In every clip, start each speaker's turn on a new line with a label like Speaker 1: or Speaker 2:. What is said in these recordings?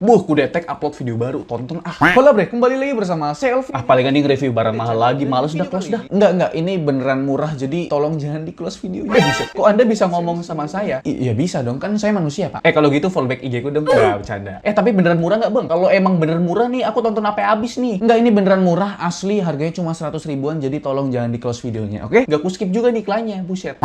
Speaker 1: Kudetek upload video baru, tonton ah. Halo bre, kembali lagi bersama saya Elvi. Palingan ini review barang mahal lagi, males udah close dah. Enggak, ini beneran murah, jadi tolong jangan di close videonya. Buset. Kok Anda bisa ngomong sama saya? Iya bisa dong, kan saya manusia pak. Kalau gitu fallback IG ku dong. Enggak, bercanda. Tapi beneran murah nggak bang? Kalau emang bener murah nih, aku tonton sampai habis nih. Enggak, ini beneran murah, asli harganya cuma 100 ribuan, jadi tolong jangan di close videonya, oke? Nggak ku skip juga nih iklannya, buset.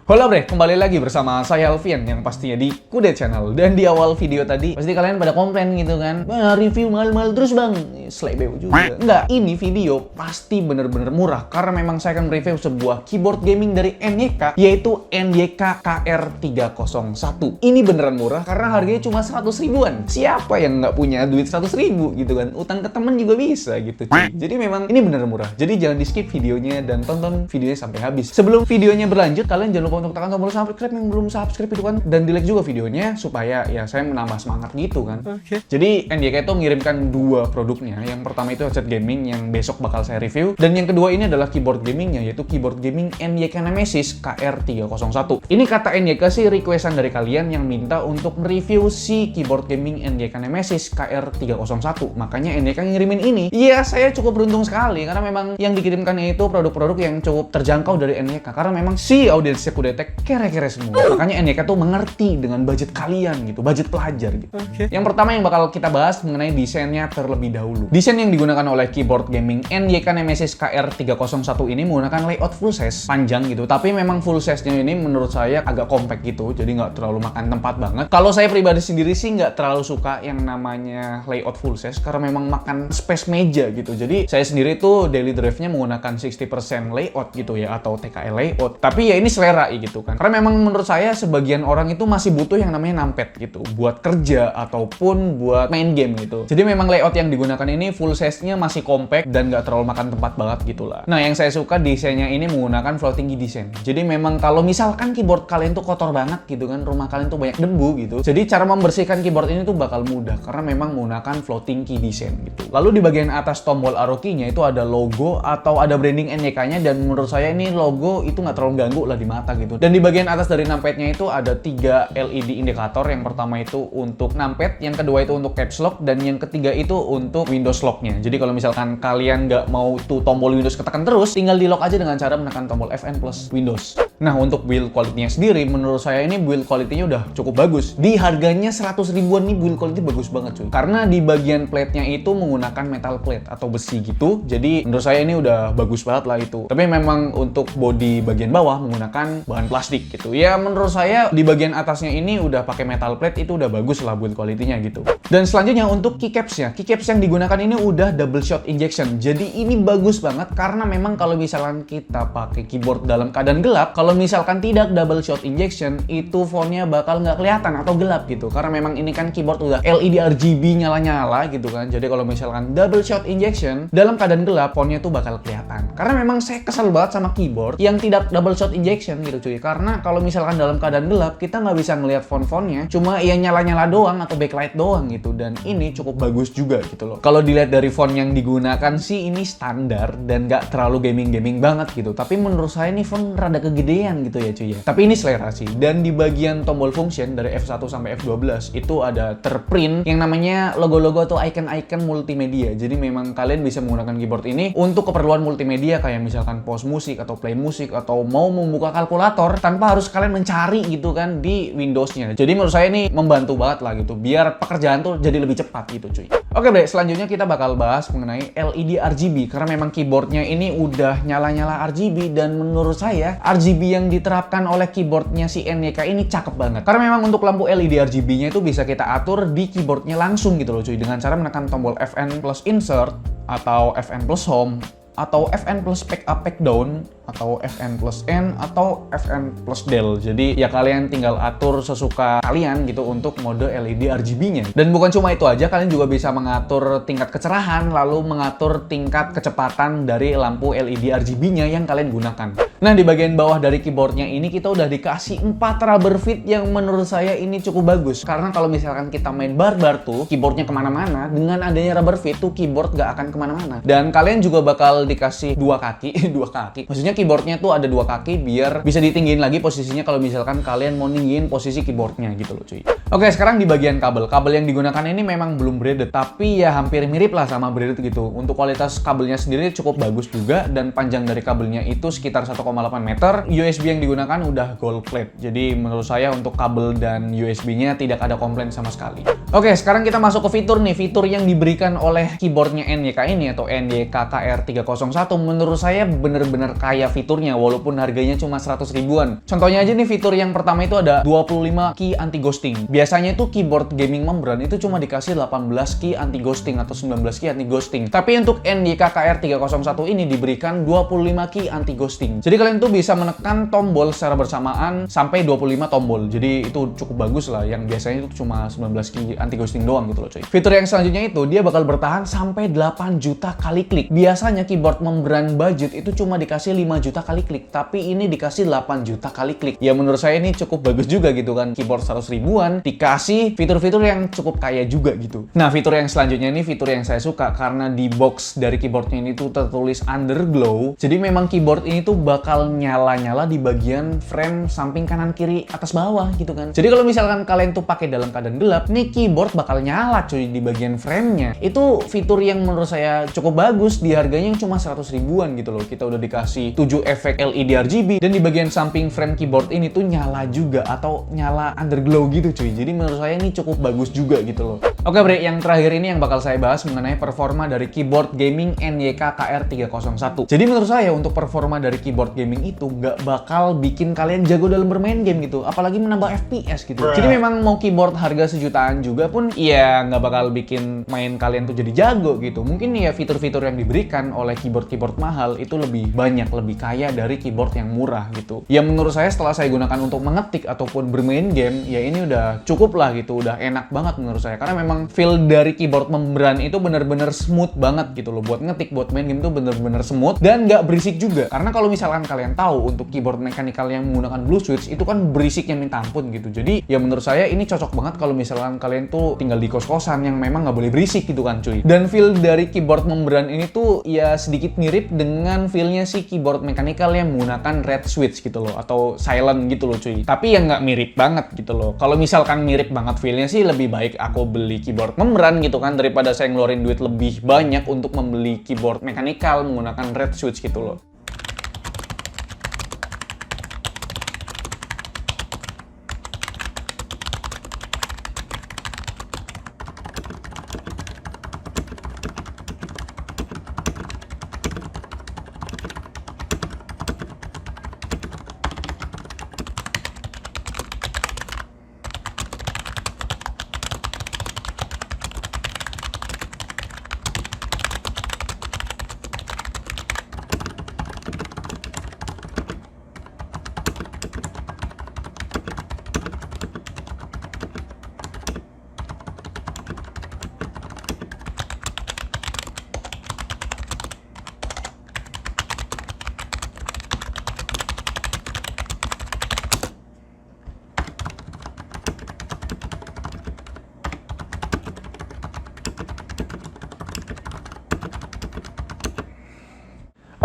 Speaker 1: Halo bre, kembali lagi bersama saya Alfian yang pastinya di Kudet Channel. Dan di awal video tadi pasti kalian pada komplain gitu kan, review mahal-mahal terus bang, slebeu juga. Enggak, ini video pasti bener-bener murah karena memang saya akan review sebuah keyboard gaming dari NYK, yaitu NYK KR301. Ini beneran murah karena harganya cuma 100 ribuan. Siapa yang nggak punya duit 100 ribu gitu kan, utang ke temen juga bisa gitu cuy. Jadi memang ini bener murah, jadi jangan di skip videonya dan tonton videonya sampai habis. Sebelum videonya berlanjut, kalian jangan lupa untuk tekan tombol subscribe yang belum subscribe itu kan, dan di like juga videonya supaya ya saya menambah semangat gitu kan. Jadi NYK itu mengirimkan dua produknya. Yang pertama itu headset gaming yang besok bakal saya review, dan yang kedua ini adalah keyboard gamingnya, yaitu keyboard gaming NYK Nemesis KR301. Ini kata NYK sih requestan dari kalian yang minta untuk mereview si keyboard gaming NYK Nemesis KR301, makanya NYK ngirimin ini. Iya, saya cukup beruntung sekali karena memang yang dikirimkannya itu produk-produk yang cukup terjangkau dari NYK, karena memang si audiensnya Kudetek kere-kere semua. Makanya NYK tuh mengerti dengan budget kalian gitu, budget pelajar gitu. Yang pertama yang bakal kita bahas mengenai desainnya terlebih dahulu. Desain yang digunakan oleh keyboard gaming NYK Nemesis KR301 ini menggunakan layout full size, panjang gitu. Tapi memang full size-nya ini menurut saya agak compact gitu, jadi nggak terlalu makan tempat banget. Kalau saya pribadi sendiri sih nggak terlalu suka yang namanya layout full size karena memang makan space meja gitu. Jadi saya sendiri tuh daily drive-nya menggunakan 60% layout gitu ya, atau TKL layout. Tapi ya ini selera gitu kan. Karena memang menurut saya sebagian orang itu masih butuh yang namanya numpad gitu buat kerja ataupun buat main game gitu. Jadi memang layout yang digunakan ini full size-nya masih compact dan nggak terlalu makan tempat banget gitu lah. Nah, yang saya suka desainnya ini menggunakan floating key design. Jadi memang kalau misalkan keyboard kalian tuh kotor banget gitu kan, rumah kalian tuh banyak debu gitu, jadi cara membersihkan keyboard ini tuh bakal mudah karena memang menggunakan floating key design gitu. Lalu di bagian atas tombol arrow key-nya itu ada logo atau ada branding NYK-nya, dan menurut saya ini logo itu nggak terlalu ganggu lah di mata gitu. Dan di bagian atas dari numpad-nya itu ada 3 LED indikator. Yang pertama itu untuk numpad, yang kedua itu untuk caps lock, dan yang ketiga itu untuk Windows lock-nya. Jadi kalau misalkan kalian nggak mau tuh tombol Windows ketekan terus, tinggal di lock aja dengan cara menekan tombol Fn plus Windows. Nah, untuk build quality-nya sendiri, menurut saya ini build quality-nya udah cukup bagus. Di harganya 100 ribuan nih, build quality bagus banget cuy. Karena di bagian plate-nya itu menggunakan metal plate atau besi gitu. Jadi menurut saya ini udah bagus banget lah itu. Tapi memang untuk bodi bagian bawah menggunakan bahan plastik gitu. Ya menurut saya di bagian atasnya ini udah pakai metal plate, itu udah bagus lah build quality-nya gitu. Dan selanjutnya untuk keycaps-nya. Keycaps yang digunakan ini udah double shot injection. Jadi ini bagus banget karena memang kalau misalkan kita pakai keyboard dalam keadaan gelap, kalau misalkan tidak double shot injection, itu fontnya bakal nggak kelihatan atau gelap gitu. Karena memang ini kan keyboard udah LED RGB nyala-nyala gitu kan. Jadi kalau misalkan double shot injection dalam keadaan gelap, fontnya tuh bakal kelihatan. Karena memang saya kesel banget sama keyboard yang tidak double shot injection gitu cuy. Karena kalau misalkan dalam keadaan gelap, kita nggak bisa ngelihat font-fontnya, cuma ya nyala-nyala doang atau backlight doang gitu. Dan ini cukup bagus juga gitu loh. Kalau dilihat dari font yang digunakan sih ini standar dan nggak terlalu gaming-gaming banget gitu. Tapi menurut saya ini font rada kegedean gitu ya cuy ya. Tapi ini selera sih. Dan di bagian tombol function dari F1 sampai F12 itu ada terprint yang namanya logo-logo atau icon-icon multimedia. Jadi memang kalian bisa menggunakan keyboard ini untuk keperluan multimedia kayak misalkan pause musik atau play musik atau mau membuka kalkulator tanpa harus kalian mencari gitu kan di Windows-nya. Jadi menurut saya ini membantu banget lah gitu biar pekerjaan tuh jadi lebih cepat gitu cuy. Oke deh, selanjutnya kita bakal bahas mengenai LED RGB karena memang keyboardnya ini udah nyala-nyala RGB, dan menurut saya RGB yang diterapkan oleh keyboardnya si NYK ini cakep banget. Karena memang untuk lampu LED RGB-nya itu bisa kita atur di keyboardnya langsung gitu loh cuy, dengan cara menekan tombol Fn plus insert atau Fn plus home atau Fn plus pack up pack down atau FN plus N, atau FN plus Del. Jadi ya kalian tinggal atur sesuka kalian gitu untuk mode LED RGB-nya. Dan bukan cuma itu aja, kalian juga bisa mengatur tingkat kecerahan, lalu mengatur tingkat kecepatan dari lampu LED RGB-nya yang kalian gunakan. Nah, di bagian bawah dari keyboardnya ini kita udah dikasih 4 rubber feet yang menurut saya ini cukup bagus. Karena kalau misalkan kita main barbar tuh, keyboardnya kemana-mana, dengan adanya rubber feet tuh keyboard gak akan kemana-mana. Dan kalian juga bakal dikasih 2 kaki, 2 kaki. Maksudnya keyboardnya tuh ada 2 kaki biar bisa ditinggiin lagi posisinya kalau misalkan kalian mau ninggiin posisi keyboardnya gitu loh cuy. Oke, sekarang di bagian kabel. Kabel yang digunakan ini memang belum braided, tapi ya hampir mirip lah sama braided gitu. Untuk kualitas kabelnya sendiri cukup bagus juga, dan panjang dari kabelnya itu sekitar 1,8 meter. USB yang digunakan udah gold plate. Jadi menurut saya untuk kabel dan USB-nya tidak ada komplain sama sekali. Oke, sekarang kita masuk ke fitur nih. Fitur yang diberikan oleh keyboardnya NYK ini atau NYK KR301 menurut saya bener-bener kaya fiturnya walaupun harganya cuma 100 ribuan. Contohnya aja nih, fitur yang pertama itu ada 25 key anti ghosting. Biasanya itu keyboard gaming membran itu cuma dikasih 18 key anti ghosting atau 19 key anti ghosting. Tapi untuk NYK KR301 ini diberikan 25 key anti ghosting. Jadi kalian tuh bisa menekan tombol secara bersamaan sampai 25 tombol. Jadi itu cukup bagus lah, yang biasanya itu cuma 19 key anti ghosting doang gitu loh coy. Fitur yang selanjutnya itu dia bakal bertahan sampai 8 juta kali klik. Biasanya keyboard membran budget itu cuma dikasih 5 juta kali klik, tapi ini dikasih 8 juta kali klik. Ya menurut saya ini cukup bagus juga gitu kan. Keyboard 100 ribuan dikasih fitur-fitur yang cukup kaya juga gitu. Nah, fitur yang selanjutnya ini fitur yang saya suka karena di box dari keyboardnya ini tuh tertulis underglow. Jadi memang keyboard ini tuh bakal nyala-nyala di bagian frame samping kanan kiri atas bawah gitu kan. Jadi kalau misalkan kalian tuh pakai dalam keadaan gelap, nih keyboard bakal nyala cuy di bagian frame-nya. Itu fitur yang menurut saya cukup bagus di harganya yang cuma 100 ribuan gitu loh. Kita udah dikasih 7 efek LED RGB, dan di bagian samping frame keyboard ini tuh nyala juga atau nyala underglow gitu cuy. Jadi menurut saya ini cukup bagus juga gitu loh. Oke bre, yang terakhir ini yang bakal saya bahas mengenai performa dari keyboard gaming NYK KR301. Jadi menurut saya untuk performa dari keyboard gaming itu nggak bakal bikin kalian jago dalam bermain game gitu, apalagi menambah FPS gitu. Jadi memang mau keyboard harga sejutaan juga pun ya nggak bakal bikin main kalian tuh jadi jago gitu. Mungkin ya fitur-fitur yang diberikan oleh keyboard-keyboard mahal itu lebih banyak, lebih kaya dari keyboard yang murah gitu. Ya menurut saya setelah saya gunakan untuk mengetik ataupun bermain game, ya ini udah cukup lah gitu, udah enak banget menurut saya. Karena memang feel dari keyboard membran itu bener-bener smooth banget gitu loh. Buat ngetik, buat main game tuh bener-bener smooth dan nggak berisik juga. Karena kalau misalkan kalian tahu untuk keyboard mechanical yang menggunakan blue switch itu kan berisiknya minta ampun gitu. Jadi ya menurut saya ini cocok banget kalau misalkan kalian tuh tinggal di kos-kosan yang memang nggak boleh berisik gitu kan cuy. Dan feel dari keyboard membran ini tuh ya sedikit mirip dengan feelnya si keyboard mechanical yang menggunakan red switch gitu loh, atau silent gitu loh cuy. Tapi ya nggak mirip banget gitu loh. Kalau misalkan mirip banget feelnya sih, lebih baik aku beli keyboard membran gitu kan, daripada saya ngeluarin duit lebih banyak untuk membeli keyboard mechanical menggunakan red switch gitu loh.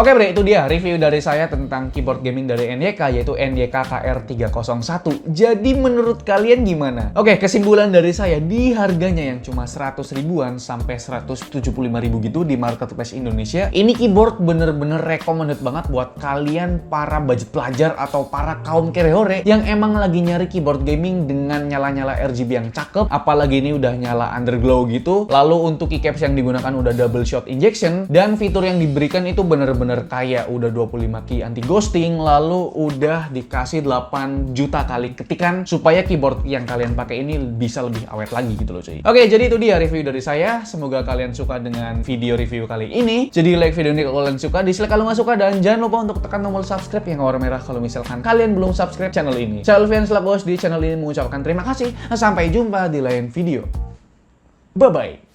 Speaker 1: Oke bre, itu dia review dari saya tentang keyboard gaming dari NYK, yaitu NYK KR301. Jadi menurut kalian gimana? Oke, kesimpulan dari saya, di harganya yang cuma 100 ribuan sampai 175 ribu gitu di marketplace Indonesia, ini keyboard bener-bener recommended banget buat kalian para budget pelajar atau para kaum kerehore yang emang lagi nyari keyboard gaming dengan nyala-nyala RGB yang cakep, apalagi ini udah nyala underglow gitu. Lalu untuk keycaps yang digunakan udah double shot injection, dan fitur yang diberikan itu bener-bener bener-bener kayak udah 25 key anti ghosting, lalu udah dikasih 8 juta kali ketikan supaya keyboard yang kalian pakai ini bisa lebih awet lagi gitu loh cuy. Oke, jadi itu dia review dari saya. Semoga kalian suka dengan video review kali ini. Jadi like video ini kalau kalian suka, dislike kalau nggak suka, dan jangan lupa untuk tekan tombol subscribe yang warna merah kalau misalkan kalian belum subscribe channel ini. Saya Alfian selaku host di channel ini mengucapkan terima kasih. Sampai jumpa di lain video. Bye-bye.